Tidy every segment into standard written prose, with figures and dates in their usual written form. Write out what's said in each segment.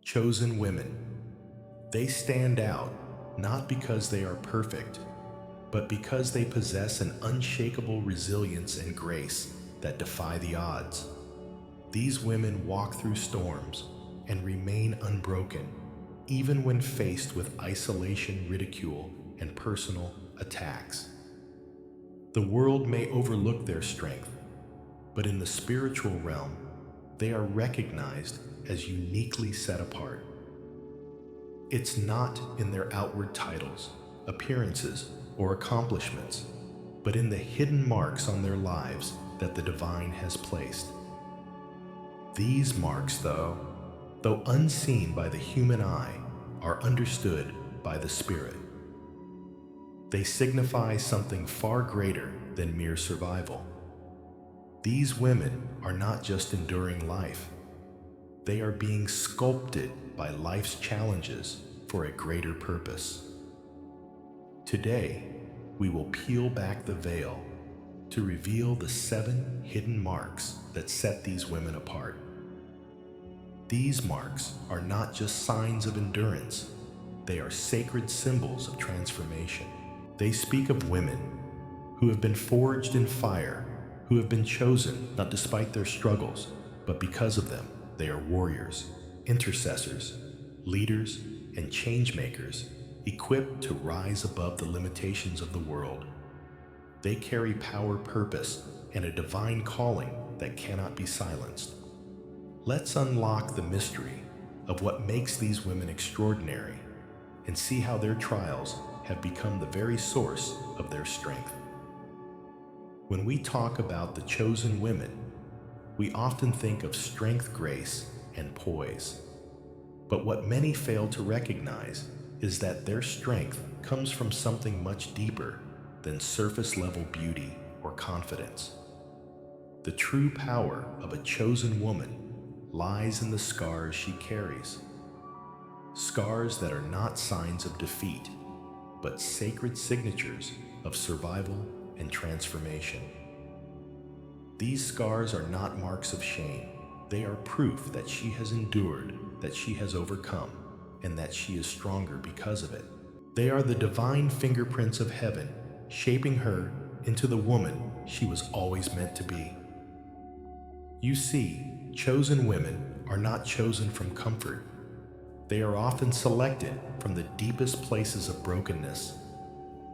Chosen women. They stand out not because they are perfect, but because they possess an unshakable resilience and grace that defy the odds. These women walk through storms and remain unbroken, even when faced with isolation, ridicule, and personal attacks. The world may overlook their strength, but in the spiritual realm, they are recognized as uniquely set apart. It's not in their outward titles, appearances, or accomplishments, but in the hidden marks on their lives that the divine has placed. These marks, though unseen by the human eye, are understood by the Spirit. They signify something far greater than mere survival. These women are not just enduring life. They are being sculpted by life's challenges for a greater purpose. Today, we will peel back the veil to reveal the 7 hidden marks that set these women apart. These marks are not just signs of endurance, they are sacred symbols of transformation. They speak of women who have been forged in fire, who have been chosen not despite their struggles, but because of them. They are warriors, intercessors, leaders, and change makers, equipped to rise above the limitations of the world. They carry power, purpose, and a divine calling that cannot be silenced. Let's unlock the mystery of what makes these women extraordinary and see how their trials have become the very source of their strength. When we talk about the chosen women, we often think of strength, grace, and poise. But what many fail to recognize is that their strength comes from something much deeper than surface-level beauty or confidence. The true power of a chosen woman lies in the scars she carries. Scars that are not signs of defeat, but sacred signatures of survival and transformation. These scars are not marks of shame. They are proof that she has endured, that she has overcome, and that she is stronger because of it. They are the divine fingerprints of heaven, shaping her into the woman she was always meant to be. You see, chosen women are not chosen from comfort. They are often selected from the deepest places of brokenness.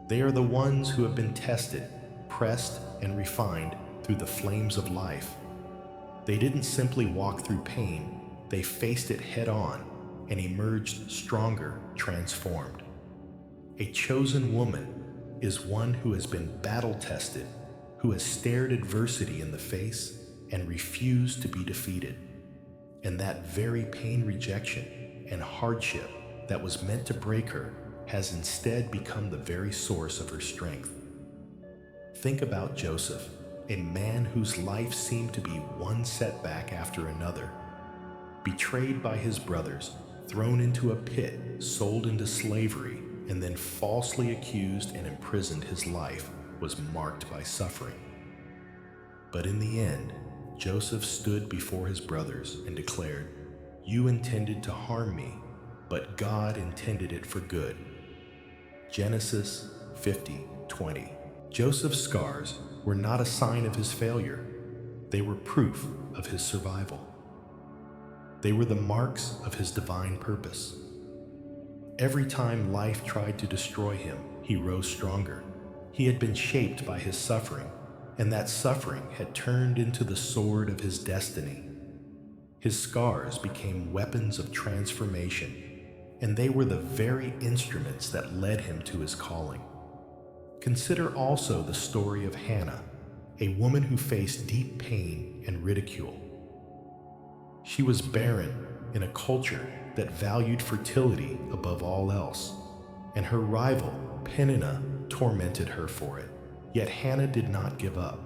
They are the ones who have been tested, pressed, and refined through the flames of life. They didn't simply walk through pain, they faced it head-on and emerged stronger, transformed. A chosen woman is one who has been battle-tested, who has stared adversity in the face and refused to be defeated. And that very pain, rejection, and hardship that was meant to break her has instead become the very source of her strength. Think about Joseph, a man whose life seemed to be one setback after another. Betrayed by his brothers, thrown into a pit, sold into slavery, and then falsely accused and imprisoned, his life was marked by suffering. But in the end, Joseph stood before his brothers and declared, "You intended to harm me, but God intended it for good." Genesis 50:20. Joseph's scars were not a sign of his failure. They were proof of his survival. They were the marks of his divine purpose. Every time life tried to destroy him, he rose stronger. He had been shaped by his suffering, and that suffering had turned into the sword of his destiny. His scars became weapons of transformation, and they were the very instruments that led him to his calling. Consider also the story of Hannah, a woman who faced deep pain and ridicule. She was barren in a culture that valued fertility above all else, and her rival, Peninnah, tormented her for it. Yet Hannah did not give up.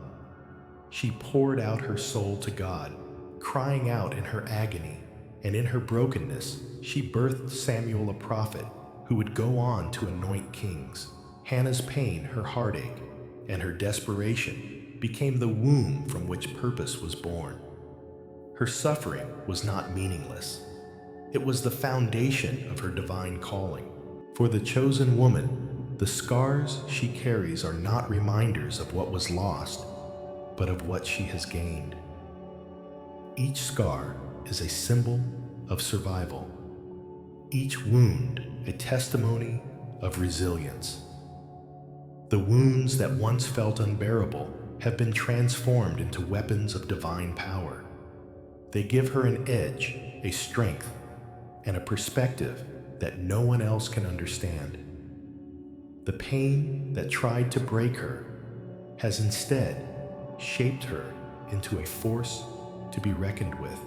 She poured out her soul to God, crying out in her agony, and in her brokenness, she birthed Samuel, a prophet, who would go on to anoint kings. Hannah's pain, her heartache, and her desperation became the womb from which purpose was born. Her suffering was not meaningless. It was the foundation of her divine calling. For the chosen woman, the scars she carries are not reminders of what was lost, but of what she has gained. Each scar is a symbol of survival, each wound a testimony of resilience. The wounds that once felt unbearable have been transformed into weapons of divine power. They give her an edge, a strength, and a perspective that no one else can understand. The pain that tried to break her has instead shaped her into a force to be reckoned with.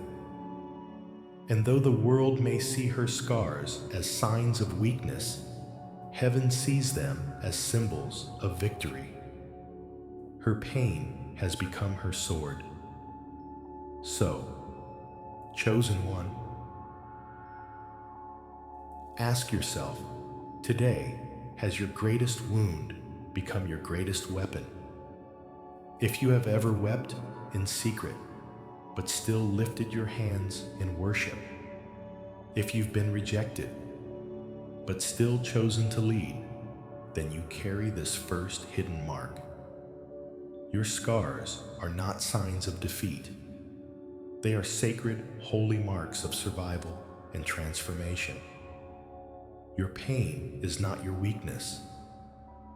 And though the world may see her scars as signs of weakness, heaven sees them as symbols of victory. Her pain has become her sword. So, chosen one, ask yourself, today, has your greatest wound become your greatest weapon? If you have ever wept in secret, but still lifted your hands in worship, if you've been rejected, but still chosen to lead, then you carry this first hidden mark. Your scars are not signs of defeat. They are sacred, holy marks of survival and transformation. Your pain is not your weakness.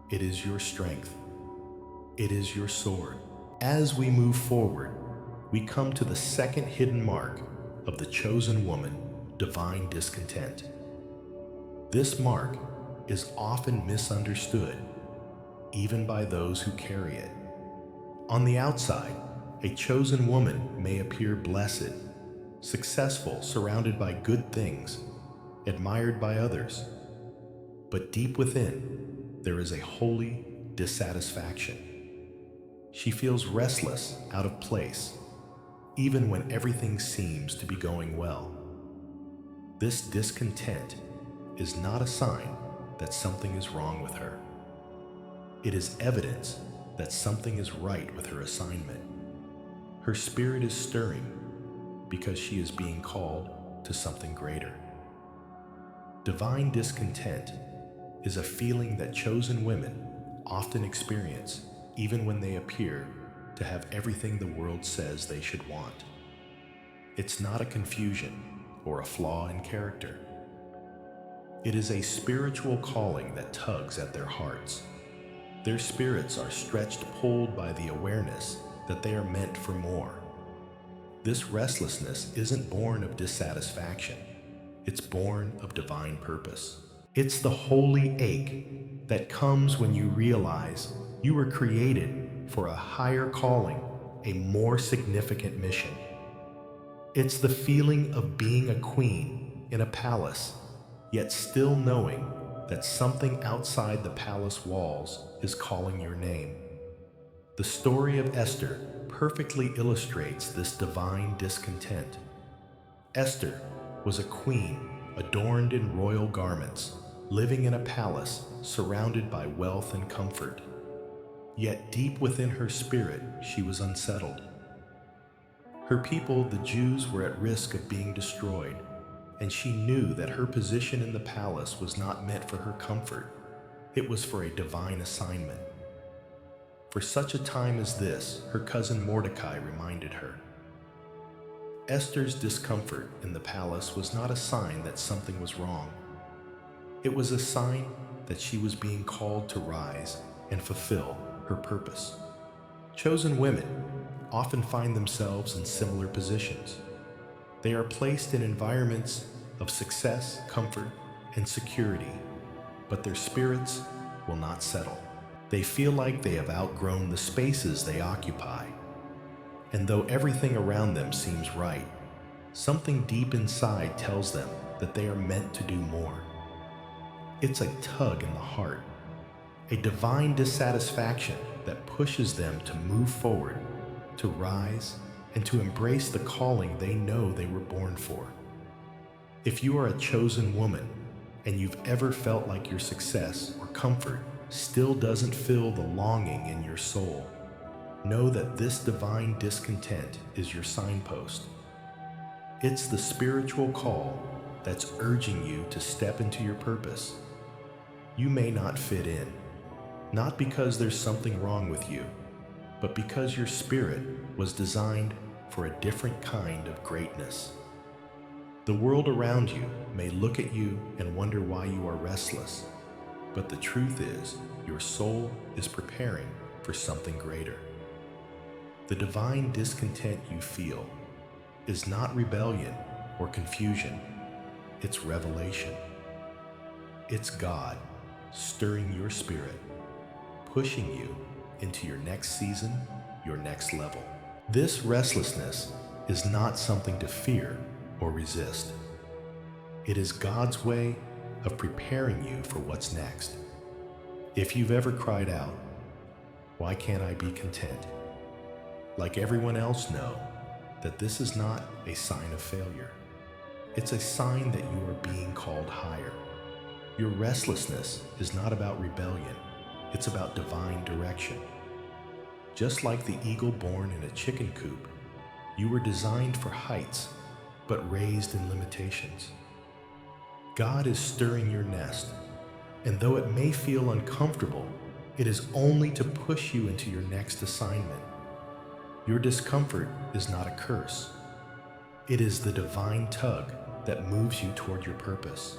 It is your strength. It is your sword. As we move forward, we come to the second hidden mark of the chosen woman, divine discontent. This mark is often misunderstood, even by those who carry it. On the outside, a chosen woman may appear blessed, successful, surrounded by good things, admired by others. But deep within, there is a holy dissatisfaction. She feels restless, out of place, even when everything seems to be going well. This discontent is not a sign that something is wrong with her. It is evidence that something is right with her assignment. Her spirit is stirring because she is being called to something greater. Divine discontent is a feeling that chosen women often experience even when they appear to have everything the world says they should want. It's not a confusion or a flaw in character. It is a spiritual calling that tugs at their hearts. Their spirits are stretched, pulled by the awareness that they are meant for more. This restlessness isn't born of dissatisfaction. It's born of divine purpose. It's the holy ache that comes when you realize you were created for a higher calling, a more significant mission. It's the feeling of being a queen in a palace, yet still knowing that something outside the palace walls is calling your name. The story of Esther perfectly illustrates this divine discontent. Esther was a queen adorned in royal garments, living in a palace surrounded by wealth and comfort. Yet deep within her spirit, she was unsettled. Her people, the Jews, were at risk of being destroyed, and she knew that her position in the palace was not meant for her comfort. It was for a divine assignment. For such a time as this, her cousin Mordecai reminded her. Esther's discomfort in the palace was not a sign that something was wrong. It was a sign that she was being called to rise and fulfill her purpose. Chosen women often find themselves in similar positions. They are placed in environments of success, comfort, and security, but their spirits will not settle. They feel like they have outgrown the spaces they occupy. And though everything around them seems right, something deep inside tells them that they are meant to do more. It's a tug in the heart, a divine dissatisfaction that pushes them to move forward, to rise, and to embrace the calling they know they were born for. If you are a chosen woman, and you've ever felt like your success or comfort still doesn't fill the longing in your soul, know that this divine discontent is your signpost. It's the spiritual call that's urging you to step into your purpose. You may not fit in, not because there's something wrong with you, but because your spirit was designed for a different kind of greatness. The world around you may look at you and wonder why you are restless, but the truth is, your soul is preparing for something greater. The divine discontent you feel is not rebellion or confusion, it's revelation. It's God stirring your spirit, pushing you into your next season, your next level. This restlessness is not something to fear or resist. It is God's way of preparing you for what's next. If you've ever cried out, "Why can't I be content?" Like everyone else, know that this is not a sign of failure. It's a sign that you are being called higher. Your restlessness is not about rebellion, it's about divine direction. Just like the eagle born in a chicken coop, you were designed for heights, but raised in limitations. God is stirring your nest, and though it may feel uncomfortable, it is only to push you into your next assignment. Your discomfort is not a curse. It is the divine tug that moves you toward your purpose.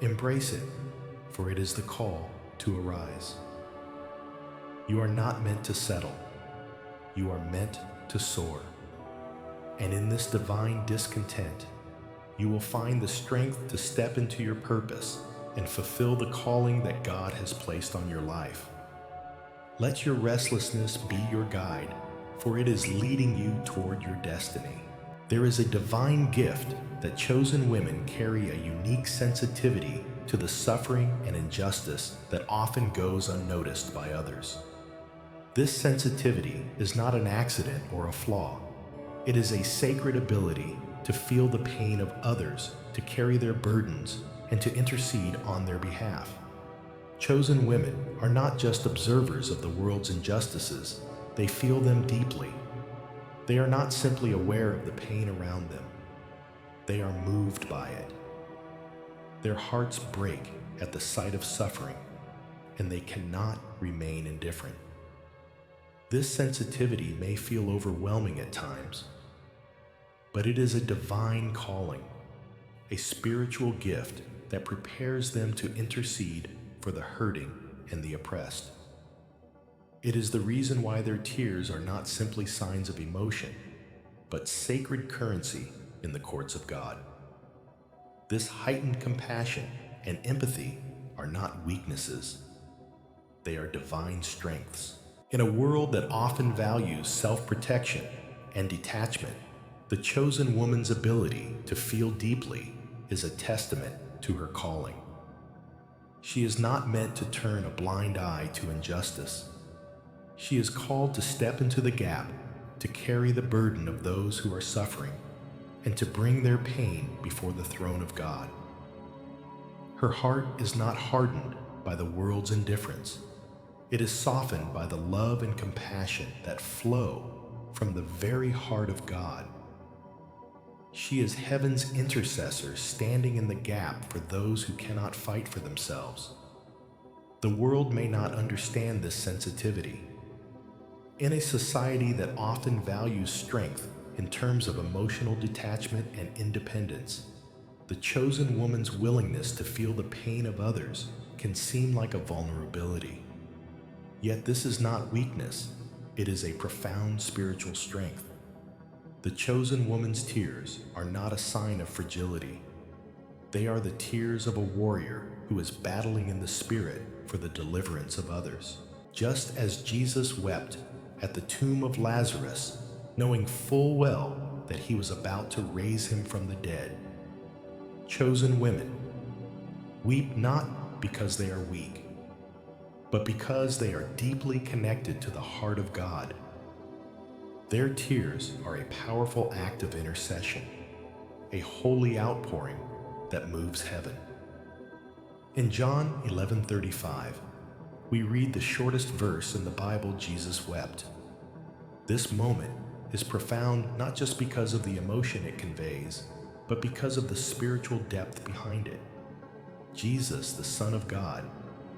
Embrace it, for it is the call to arise. You are not meant to settle. You are meant to soar. And in this divine discontent, you will find the strength to step into your purpose and fulfill the calling that God has placed on your life. Let your restlessness be your guide, for it is leading you toward your destiny. There is a divine gift that chosen women carry, a unique sensitivity to the suffering and injustice that often goes unnoticed by others. This sensitivity is not an accident or a flaw. It is a sacred ability to feel the pain of others, to carry their burdens, and to intercede on their behalf. Chosen women are not just observers of the world's injustices, they feel them deeply. They are not simply aware of the pain around them, they are moved by it. Their hearts break at the sight of suffering, and they cannot remain indifferent. This sensitivity may feel overwhelming at times, but it is a divine calling, a spiritual gift that prepares them to intercede for the hurting and the oppressed. It is the reason why their tears are not simply signs of emotion, but sacred currency in the courts of God. This heightened compassion and empathy are not weaknesses, they are divine strengths. In a world that often values self-protection and detachment, the chosen woman's ability to feel deeply is a testament to her calling. She is not meant to turn a blind eye to injustice. She is called to step into the gap, to carry the burden of those who are suffering, and to bring their pain before the throne of God. Her heart is not hardened by the world's indifference. It is softened by the love and compassion that flow from the very heart of God. She is heaven's intercessor, standing in the gap for those who cannot fight for themselves. The world may not understand this sensitivity. In a society that often values strength in terms of emotional detachment and independence, the chosen woman's willingness to feel the pain of others can seem like a vulnerability. Yet this is not weakness, it is a profound spiritual strength. The chosen woman's tears are not a sign of fragility. They are the tears of a warrior who is battling in the spirit for the deliverance of others. Just as Jesus wept at the tomb of Lazarus, knowing full well that he was about to raise him from the dead, chosen women weep not because they are weak, but because they are deeply connected to the heart of God. Their tears are a powerful act of intercession, a holy outpouring that moves heaven. In John 11:35, we read the shortest verse in the Bible. Jesus wept. This moment is profound not just because of the emotion it conveys, but because of the spiritual depth behind it. Jesus, the Son of God,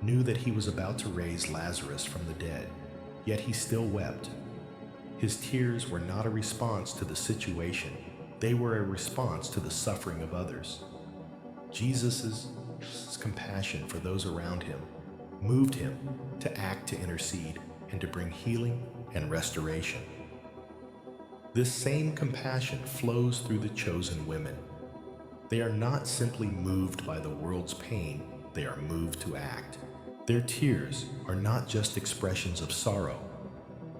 knew that he was about to raise Lazarus from the dead, yet he still wept. His tears were not a response to the situation, they were a response to the suffering of others. Jesus' compassion for those around him moved him to act, to intercede, and to bring healing and restoration. This same compassion flows through the chosen women. They are not simply moved by the world's pain, they are moved to act. Their tears are not just expressions of sorrow,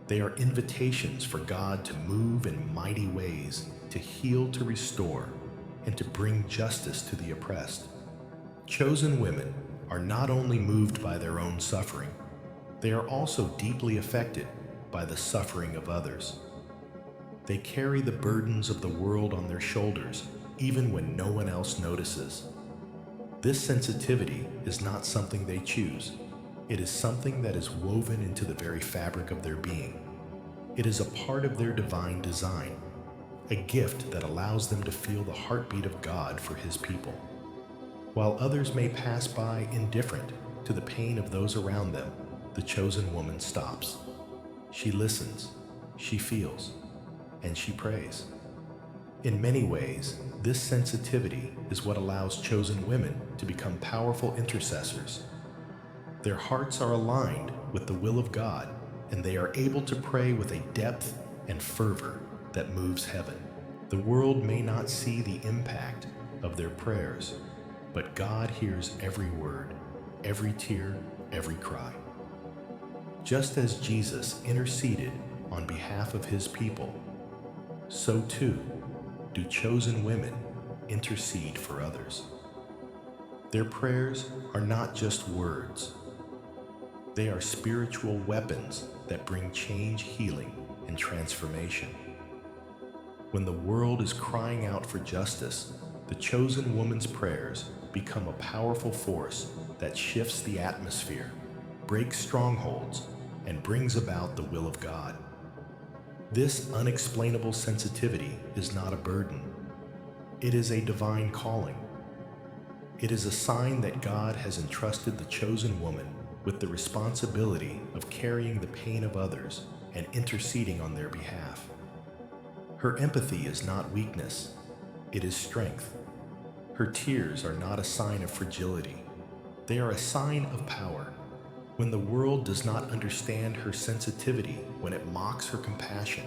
they are invitations for God to move in mighty ways, to heal, to restore, and to bring justice to the oppressed. Chosen women are not only moved by their own suffering, they are also deeply affected by the suffering of others. They carry the burdens of the world on their shoulders, even when no one else notices. This sensitivity is not something they choose. It is something that is woven into the very fabric of their being. It is a part of their divine design, a gift that allows them to feel the heartbeat of God for His people. While others may pass by indifferent to the pain of those around them, the chosen woman stops. She listens, she feels, and she prays. In many ways, this sensitivity is what allows chosen women to become powerful intercessors. Their hearts are aligned with the will of God, and they are able to pray with a depth and fervor that moves heaven. The world may not see the impact of their prayers, but God hears every word, every tear, every cry. Just as Jesus interceded on behalf of His people, so too do chosen women intercede for others. Their prayers are not just words. They are spiritual weapons that bring change, healing, and transformation. When the world is crying out for justice, the chosen woman's prayers become a powerful force that shifts the atmosphere, breaks strongholds, and brings about the will of God. This unexplainable sensitivity is not a burden. It is a divine calling. It is a sign that God has entrusted the chosen woman with the responsibility of carrying the pain of others and interceding on their behalf. Her empathy is not weakness, it is strength. Her tears are not a sign of fragility, they are a sign of power. When the world does not understand her sensitivity, when it mocks her compassion,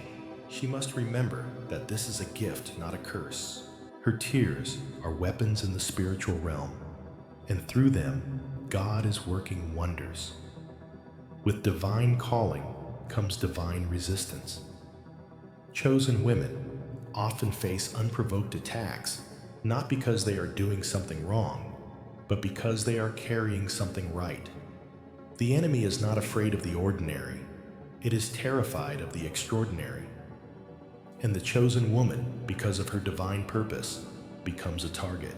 she must remember that this is a gift, not a curse. Her tears are weapons in the spiritual realm, and through them, God is working wonders. With divine calling comes divine resistance. Chosen women often face unprovoked attacks, not because they are doing something wrong, but because they are carrying something right. The enemy is not afraid of the ordinary, it is terrified of the extraordinary. And the chosen woman, because of her divine purpose, becomes a target.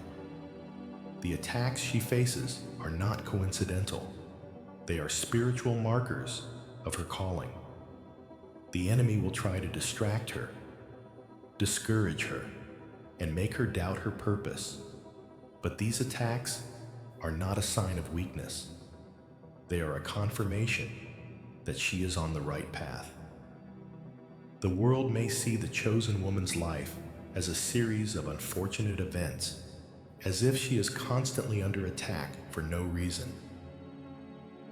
The attacks she faces are not coincidental. They are spiritual markers of her calling. The enemy will try to distract her, discourage her, and make her doubt her purpose. But these attacks are not a sign of weakness. They are a confirmation that she is on the right path. The world may see the chosen woman's life as a series of unfortunate events, as if she is constantly under attack for no reason.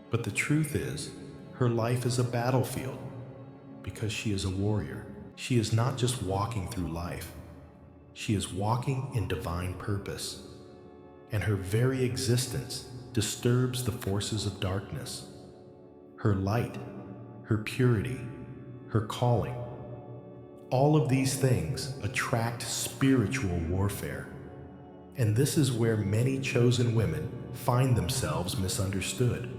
But the truth is, her life is a battlefield because she is a warrior. She is not just walking through life, she is walking in divine purpose, and her very existence disturbs the forces of darkness. Her light, her purity, her calling, all of these things attract spiritual warfare. And this is where many chosen women find themselves misunderstood.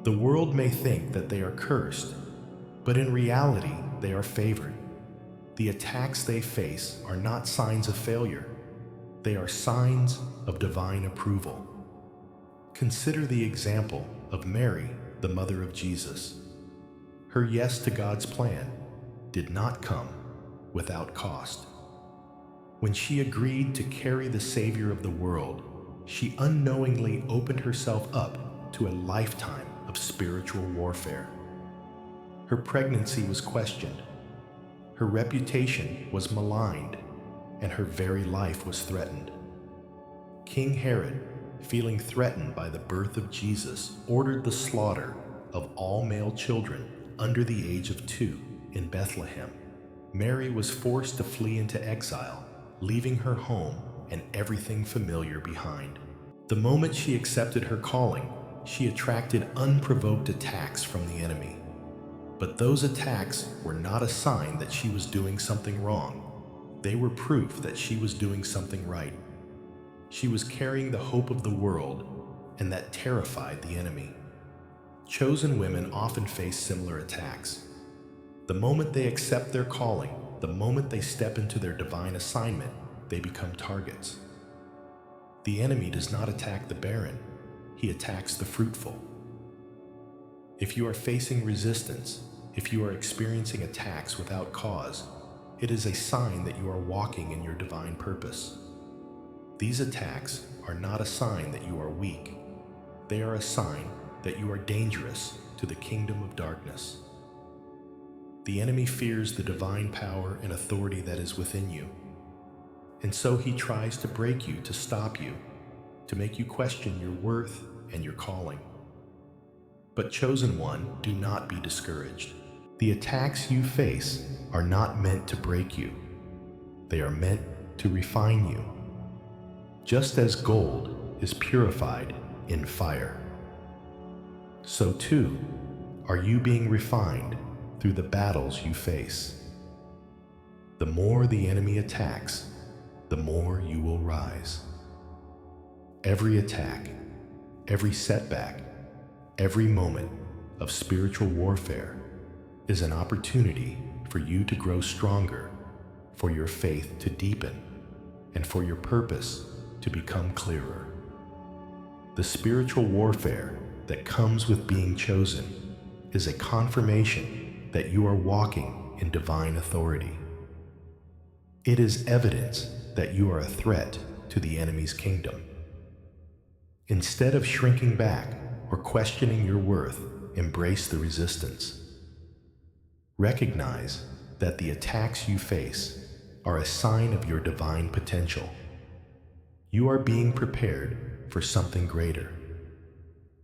The world may think that they are cursed, but in reality, they are favored. The attacks they face are not signs of failure. They are signs of divine approval. Consider the example of Mary, the mother of Jesus. Her yes to God's plan did not come without cost. When she agreed to carry the Savior of the world, she unknowingly opened herself up to a lifetime of spiritual warfare. Her pregnancy was questioned, her reputation was maligned, and her very life was threatened. King Herod, feeling threatened by the birth of Jesus, ordered the slaughter of all male children under the age of 2 in Bethlehem. Mary was forced to flee into exile, leaving her home and everything familiar behind. The moment she accepted her calling, she attracted unprovoked attacks from the enemy. But those attacks were not a sign that she was doing something wrong. They were proof that she was doing something right. She was carrying the hope of the world, and that terrified the enemy. Chosen women often face similar attacks. The moment they accept their calling, the moment they step into their divine assignment, they become targets. The enemy does not attack the barren, he attacks the fruitful. If you are facing resistance, if you are experiencing attacks without cause, it is a sign that you are walking in your divine purpose. These attacks are not a sign that you are weak. They are a sign that you are dangerous to the kingdom of darkness. The enemy fears the divine power and authority that is within you, and so he tries to break you, to stop you, to make you question your worth and your calling. But chosen one, do not be discouraged. The attacks you face are not meant to break you. They are meant to refine you, just as gold is purified in fire. So too are you being refined through the battles you face. The more the enemy attacks, the more you will rise. Every attack, every setback, every moment of spiritual warfare is an opportunity for you to grow stronger, for your faith to deepen, and for your purpose to become clearer. The spiritual warfare that comes with being chosen is a confirmation that you are walking in divine authority. It is evidence that you are a threat to the enemy's kingdom. Instead of shrinking back or questioning your worth, embrace the resistance. Recognize that the attacks you face are a sign of your divine potential. You are being prepared for something greater,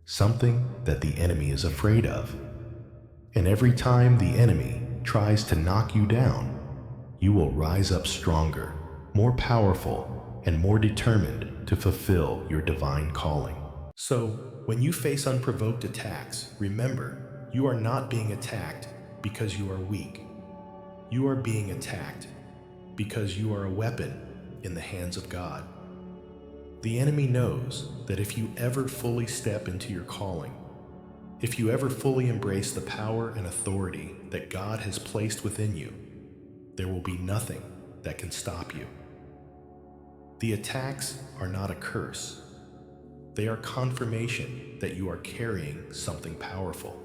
something that the enemy is afraid of. And every time the enemy tries to knock you down, you will rise up stronger, more powerful, and more determined to fulfill your divine calling. So, when you face unprovoked attacks, remember, you are not being attacked because you are weak. You are being attacked because you are a weapon in the hands of God. The enemy knows that if you ever fully step into your calling, if you ever fully embrace the power and authority that God has placed within you, there will be nothing that can stop you. The attacks are not a curse. They are confirmation that you are carrying something powerful.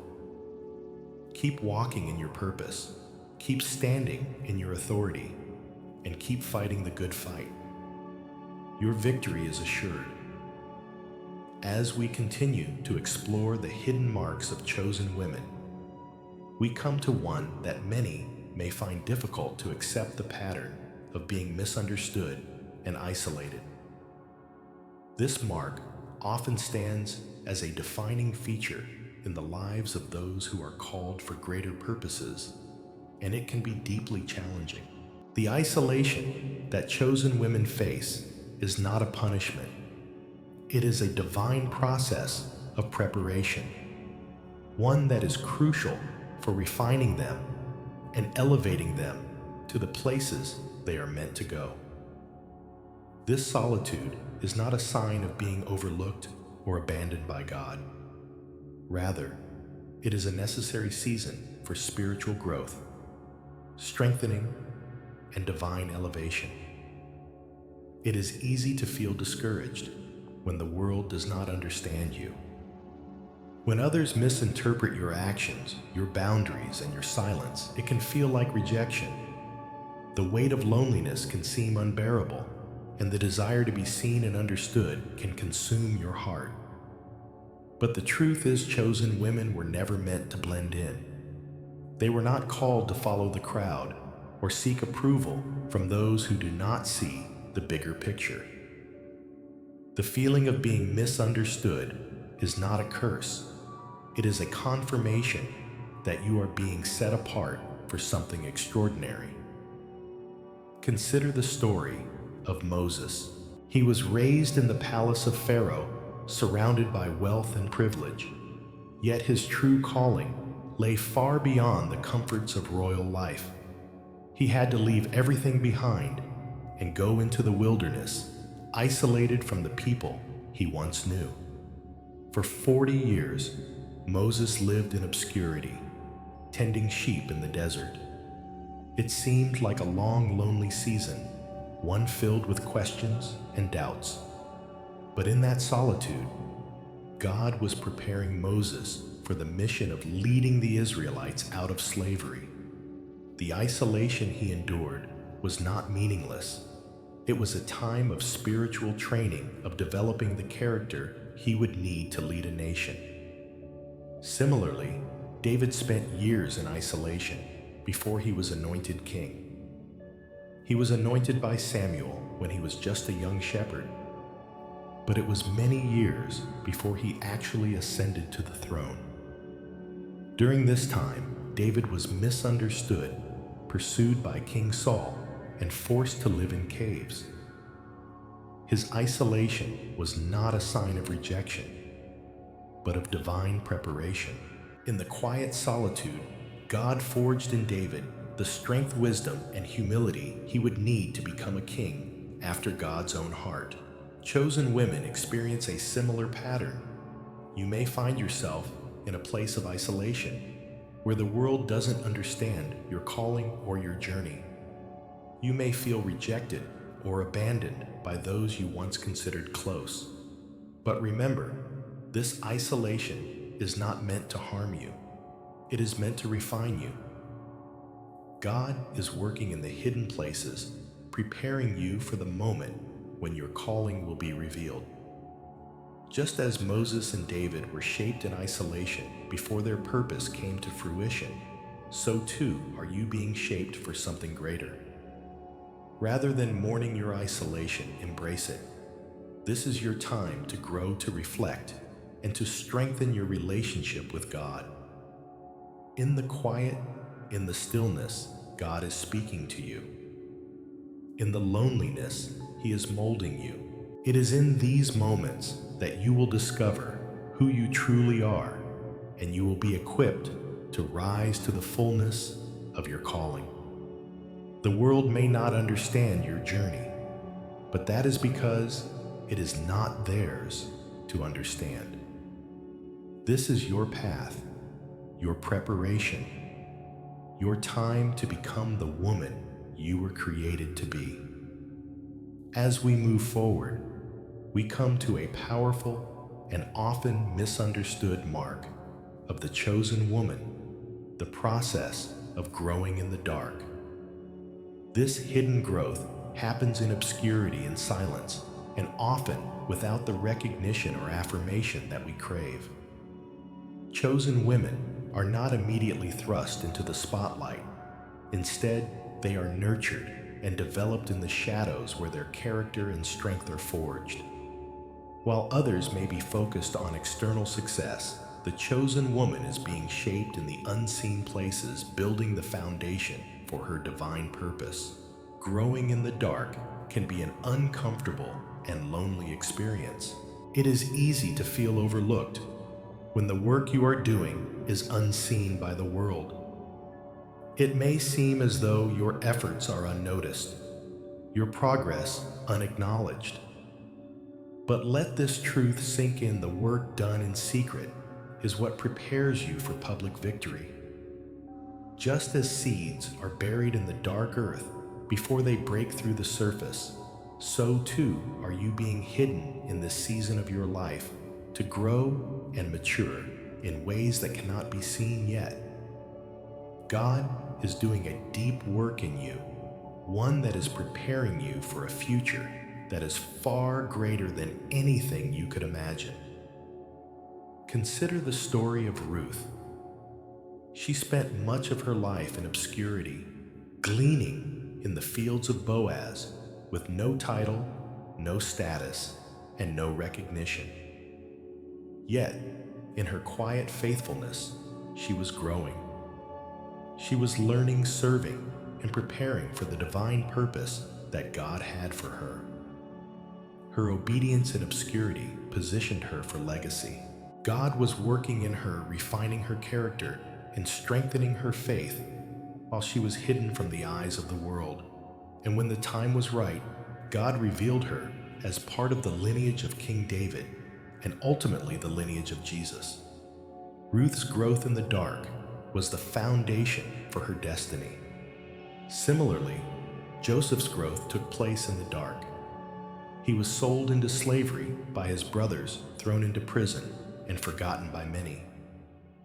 Keep walking in your purpose, keep standing in your authority, and keep fighting the good fight. Your victory is assured. As we continue to explore the hidden marks of chosen women, we come to one that many may find difficult to accept: the pattern of being misunderstood and isolated. This mark often stands as a defining feature in the lives of those who are called for greater purposes, and it can be deeply challenging. The isolation that chosen women face is not a punishment. It is a divine process of preparation, one that is crucial for refining them and elevating them to the places they are meant to go. This solitude is not a sign of being overlooked or abandoned by God. Rather, it is a necessary season for spiritual growth, strengthening, and divine elevation. It is easy to feel discouraged when the world does not understand you. When others misinterpret your actions, your boundaries, and your silence, it can feel like rejection. The weight of loneliness can seem unbearable, and the desire to be seen and understood can consume your heart. But the truth is, chosen women were never meant to blend in. They were not called to follow the crowd or seek approval from those who do not see the bigger picture. The feeling of being misunderstood is not a curse. It is a confirmation that you are being set apart for something extraordinary. Consider the story of Moses. He was raised in the palace of Pharaoh, surrounded by wealth and privilege. Yet his true calling lay far beyond the comforts of royal life. He had to leave everything behind and go into the wilderness, isolated from the people he once knew. For 40 years, Moses lived in obscurity, tending sheep in the desert. It seemed like a long, lonely season, one filled with questions and doubts. But in that solitude, God was preparing Moses for the mission of leading the Israelites out of slavery. The isolation he endured was not meaningless. It was a time of spiritual training, of developing the character he would need to lead a nation. Similarly, David spent years in isolation before he was anointed king. He was anointed by Samuel when he was just a young shepherd, but it was many years before he actually ascended to the throne. During this time, David was misunderstood, pursued by King Saul, and forced to live in caves. His isolation was not a sign of rejection, but of divine preparation. In the quiet solitude, God forged in David the strength, wisdom, and humility he would need to become a king after God's own heart. Chosen women experience a similar pattern. You may find yourself in a place of isolation where the world doesn't understand your calling or your journey. You may feel rejected or abandoned by those you once considered close. But remember, this isolation is not meant to harm you. It is meant to refine you. God is working in the hidden places, preparing you for the moment when your calling will be revealed. Just as Moses and David were shaped in isolation before their purpose came to fruition, so too are you being shaped for something greater. Rather than mourning your isolation, embrace it. This is your time to grow, to reflect, and to strengthen your relationship with God. In the quiet, in the stillness, God is speaking to you. In the loneliness, He is molding you. It is in these moments that you will discover who you truly are, and you will be equipped to rise to the fullness of your calling. The world may not understand your journey, but that is because it is not theirs to understand. This is your path, your preparation, your time to become the woman you were created to be. As we move forward, we come to a powerful and often misunderstood mark of the chosen woman, the process of growing in the dark. This hidden growth happens in obscurity and silence, and often without the recognition or affirmation that we crave. Chosen women are not immediately thrust into the spotlight. Instead, they are nurtured and developed in the shadows where their character and strength are forged. While others may be focused on external success, the chosen woman is being shaped in the unseen places, building the foundation for her divine purpose. Growing in the dark can be an uncomfortable and lonely experience. It is easy to feel overlooked when the work you are doing is unseen by the world. It may seem as though your efforts are unnoticed, your progress unacknowledged. But let this truth sink in: the work done in secret is what prepares you for public victory. Just as seeds are buried in the dark earth before they break through the surface, so too are you being hidden in this season of your life to grow and mature in ways that cannot be seen yet. God is doing a deep work in you, one that is preparing you for a future that is far greater than anything you could imagine. Consider the story of Ruth. She spent much of her life in obscurity, gleaning in the fields of Boaz, with no title, no status, and no recognition. Yet, in her quiet faithfulness, she was growing. She was learning, serving, and preparing for the divine purpose that God had for her. Her obedience in obscurity positioned her for legacy. God was working in her, refining her character and strengthening her faith while she was hidden from the eyes of the world. And when the time was right, God revealed her as part of the lineage of King David and ultimately the lineage of Jesus. Ruth's growth in the dark was the foundation for her destiny. Similarly, Joseph's growth took place in the dark. He was sold into slavery by his brothers, thrown into prison, and forgotten by many.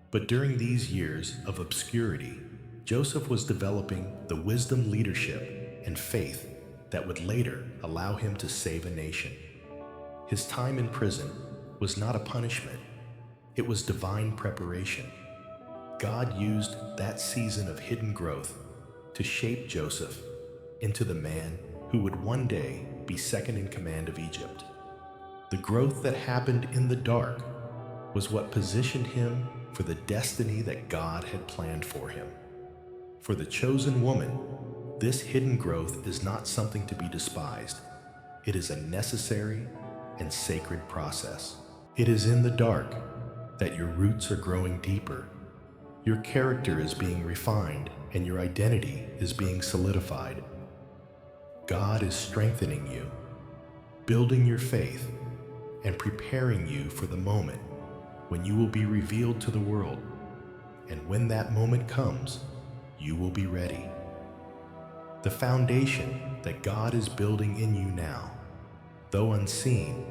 But during these years of obscurity, Joseph was developing the wisdom, leadership, and faith that would later allow him to save a nation. His time in prison was not a punishment, it was divine preparation. God used that season of hidden growth to shape Joseph into the man who would one day be second in command of Egypt. The growth that happened in the dark was what positioned him for the destiny that God had planned for him. For the chosen woman, this hidden growth is not something to be despised. It is a necessary and sacred process. It is in the dark that your roots are growing deeper. Your character is being refined and your identity is being solidified. God is strengthening you, building your faith, and preparing you for the moment when you will be revealed to the world. And when that moment comes, you will be ready. The foundation that God is building in you now, though unseen,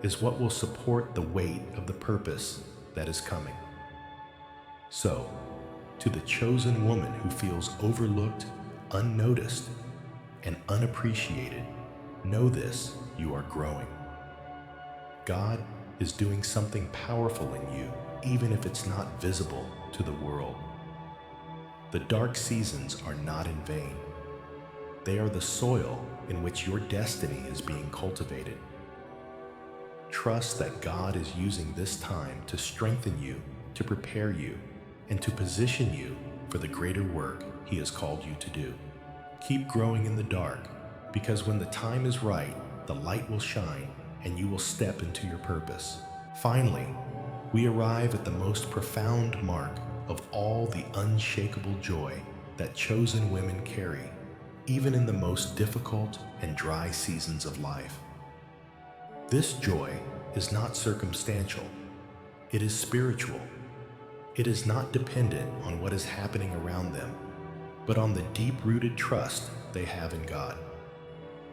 is what will support the weight of the purpose that is coming. So, to the chosen woman who feels overlooked, unnoticed, and unappreciated, know this: you are growing. God is doing something powerful in you, even if it's not visible to the world. The dark seasons are not in vain. They are the soil in which your destiny is being cultivated. Trust that God is using this time to strengthen you, to prepare you, and to position you for the greater work He has called you to do. Keep growing in the dark, because when the time is right, the light will shine and you will step into your purpose. Finally, we arrive at the most profound mark of all the unshakable joy that chosen women carry, even in the most difficult and dry seasons of life. This joy is not circumstantial, it is spiritual. It is not dependent on what is happening around them, but on the deep-rooted trust they have in God.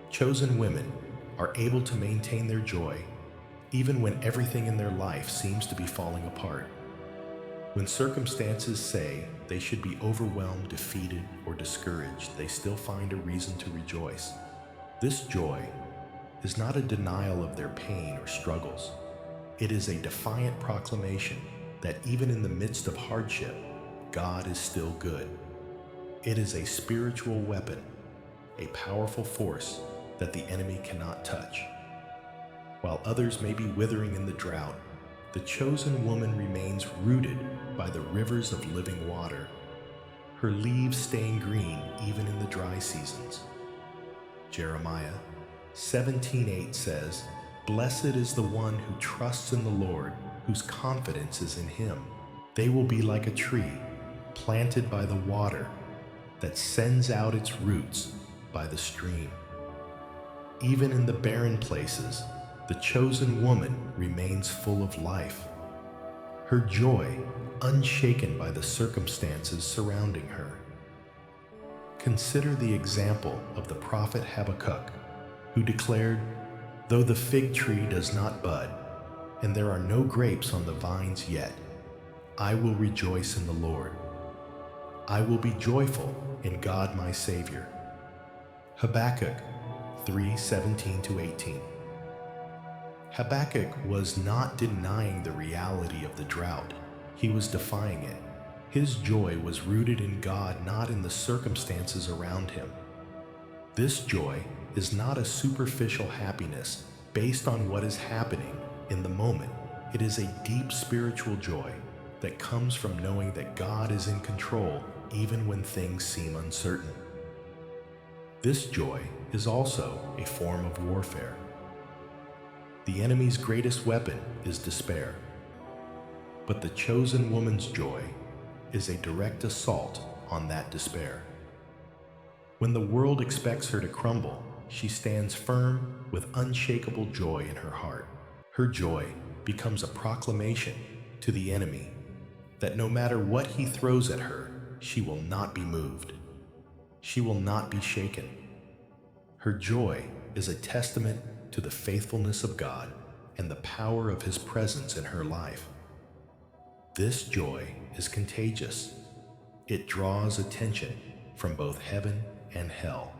Chosen women are able to maintain their joy even when everything in their life seems to be falling apart. When circumstances say they should be overwhelmed, defeated, or discouraged, they still find a reason to rejoice. This joy is not a denial of their pain or struggles. It is a defiant proclamation that even in the midst of hardship, God is still good. It is a spiritual weapon, a powerful force that the enemy cannot touch. While others may be withering in the drought, the chosen woman remains rooted by the rivers of living water, her leaves staying green even in the dry seasons. Jeremiah 17:8 says, "Blessed is the one who trusts in the Lord, whose confidence is in Him. They will be like a tree planted by the water that sends out its roots by the stream." Even in the barren places, the chosen woman remains full of life, her joy unshaken by the circumstances surrounding her. Consider the example of the prophet Habakkuk, who declared, "Though the fig tree does not bud, and there are no grapes on the vines yet, I will rejoice in the Lord. I will be joyful in God my Savior." Habakkuk 3:17-18. Habakkuk was not denying the reality of the drought, he was defying it. His joy was rooted in God, not in the circumstances around him. This joy is not a superficial happiness based on what is happening in the moment. It is a deep spiritual joy that comes from knowing that God is in control even when things seem uncertain. This joy is also a form of warfare. The enemy's greatest weapon is despair, but the chosen woman's joy is a direct assault on that despair. When the world expects her to crumble, she stands firm with unshakable joy in her heart. Her joy becomes a proclamation to the enemy that no matter what he throws at her, she will not be moved. She will not be shaken. Her joy is a testament to the faithfulness of God and the power of his presence in her life. This joy is contagious. It draws attention from both heaven and hell.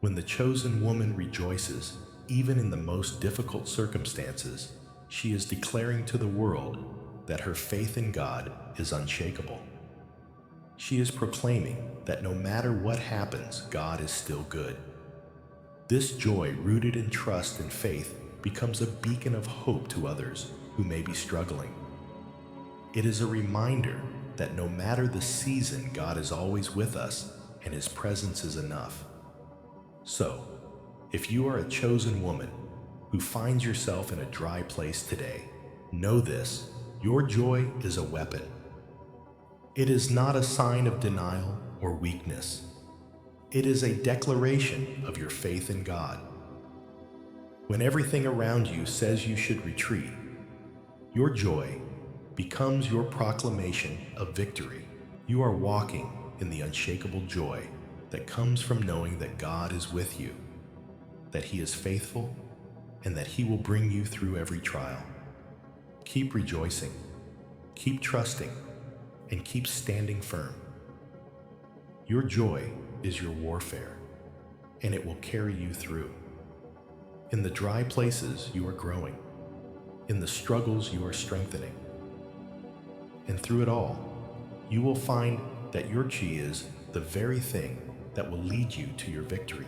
When the chosen woman rejoices, even in the most difficult circumstances, she is declaring to the world that her faith in God is unshakable. She is proclaiming that no matter what happens, God is still good. This joy, rooted in trust and faith, becomes a beacon of hope to others who may be struggling. It is a reminder that no matter the season, God is always with us and his presence is enough. So, if you are a chosen woman who finds yourself in a dry place today, know this: your joy is a weapon. It is not a sign of denial or weakness. It is a declaration of your faith in God. When everything around you says you should retreat, your joy becomes your proclamation of victory. You are walking in the unshakable joy that comes from knowing that God is with you, that he is faithful, and that he will bring you through every trial. Keep rejoicing, keep trusting, and keep standing firm. Your joy is your warfare, and it will carry you through. In the dry places, you are growing. In the struggles, you are strengthening. And through it all, you will find that your chi is the very thing that will lead you to your victory.